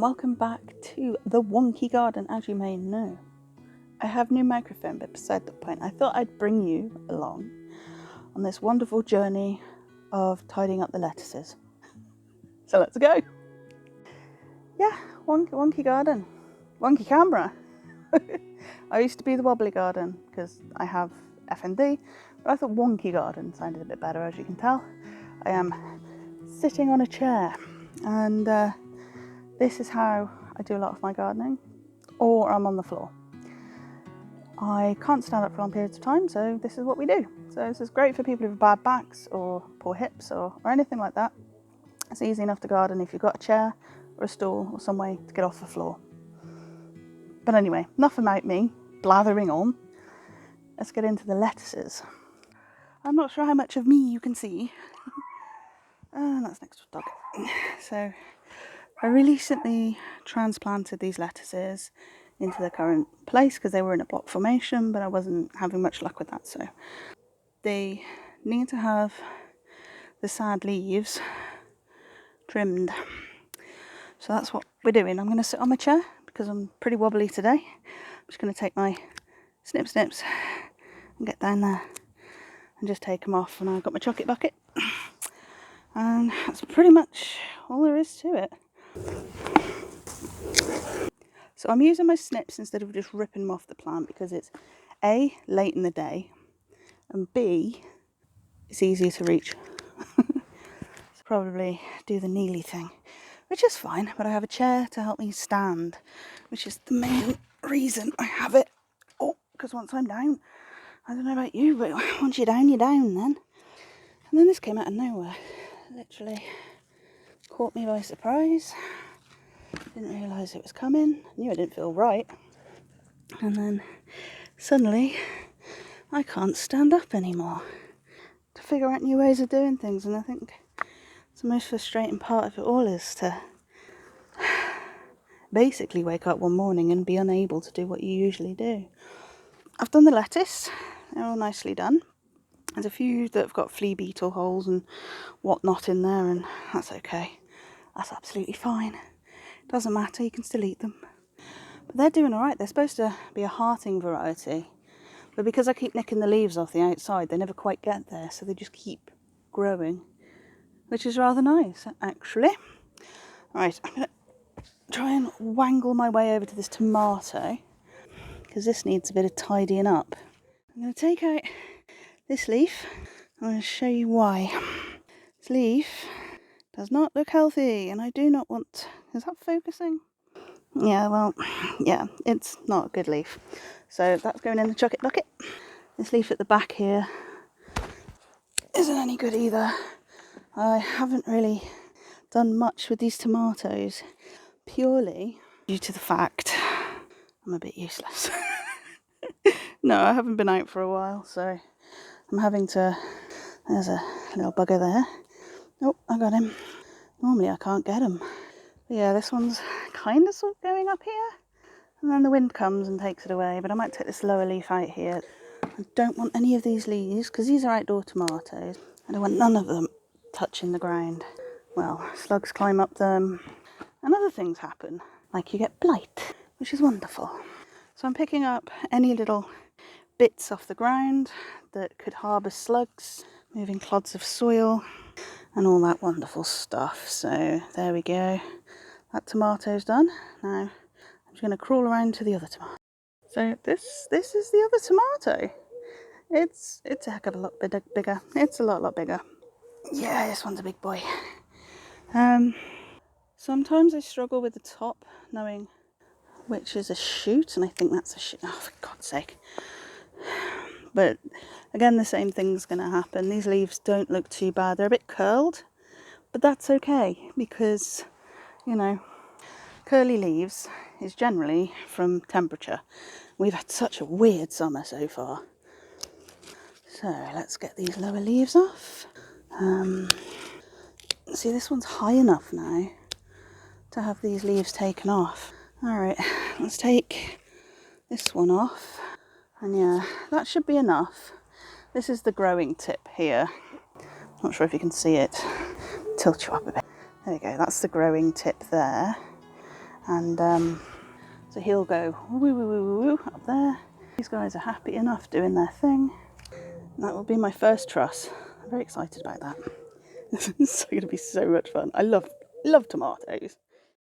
welcome back to the Wonky garden. As you may know, I have new microphone, but beside the point, I thought I'd bring you along on this wonderful journey of tidying up the lettuces. So let's go. Yeah, wonky garden, wonky camera. I used to be the wobbly garden because I have FND, but I thought wonky garden sounded a bit better, as you can tell. I am sitting on a chair, and this is how I do a lot of my gardening, or I'm on the floor. I can't stand up for long periods of time, so this is what we do. So this is great for people with bad backs or poor hips or anything like that. It's easy enough to garden if you've got a chair or a stool or some way to get off the floor. But anyway, enough about me blathering on. Let's get into the lettuces. I'm not sure how much of me you can see. That's next to a dog. So I recently transplanted these lettuces into their current place because they were in a block formation, but I wasn't having much luck with that. So they need to have the sad leaves trimmed. So that's what we're doing. I'm going to sit on my chair because I'm pretty wobbly today. I'm just going to take my snips and get down there and just take them off. And I've got my chocolate bucket. And that's pretty much all there is to it. So I'm using my snips instead of just ripping them off the plant because it's A, late in the day, and B, it's easier to reach. So probably do the kneely thing, which is fine, but I have a chair to help me stand, which is the main reason I have it. Oh, because once I'm down, I don't know about you, but once you're down then. And then this came out of nowhere. Literally caught me by surprise. Didn't realise it was coming. Knew it didn't feel right. And then suddenly I can't stand up anymore. To figure out new ways of doing things, and I think the most frustrating part of it all is to basically wake up one morning and be unable to do what you usually do. I've done the lettuce. They're all nicely done. There's a few that have got flea beetle holes and whatnot in there, and that's okay. That's absolutely fine. Doesn't matter, you can still eat them. But they're doing alright. They're supposed to be a hearting variety, but because I keep nicking the leaves off the outside, they never quite get there, so they just keep growing, which is rather nice, actually. Right, I'm going to try and wangle my way over to this tomato, because this needs a bit of tidying up. I'm going to take out this leaf. I'm going to show you why. This leaf does not look healthy, and I do not want... Is that focusing? Yeah, well, yeah, it's not a good leaf. So that's going in the chocolate bucket. This leaf at the back here isn't any good either. I haven't really done much with these tomatoes, purely due to the fact I'm a bit useless. No, I haven't been out for a while, so I'm having to... There's a little bugger there. Oh, I got him. Normally I can't get him. But yeah, this one's kind of sort of going up here, and then the wind comes and takes it away. But I might take this lower leaf out here. I don't want any of these leaves, because these are outdoor tomatoes. I don't want none of them touching the ground. Well, slugs climb up them, and other things happen, like you get blight, which is wonderful. So I'm picking up any little bits off the ground that could harbour slugs, moving clods of soil, and all that wonderful stuff. So there we go. That tomato's done. Now I'm just going to crawl around to the other tomato. So this is the other tomato. It's a heck of a lot bigger. It's a lot bigger. Yeah, this one's a big boy. Sometimes I struggle with the top, knowing which is a shoot, and I think that's a shoot. Oh, for God's sake. But again, the same thing's going to happen. These leaves don't look too bad. They're a bit curled, but that's okay, because, you know, curly leaves is generally from temperature. We've had such a weird summer so far. So let's get these lower leaves off. See, this one's high enough now to have these leaves taken off. Alright, let's take this one off. And yeah, that should be enough. This is the growing tip here. Not sure if you can see it. Tilt you up a bit. There we go, that's the growing tip there. And so he'll go woo woo woo woo woo up there. These guys are happy enough doing their thing. And that will be my first truss. I'm very excited about that. It's going to be so much fun. I love tomatoes.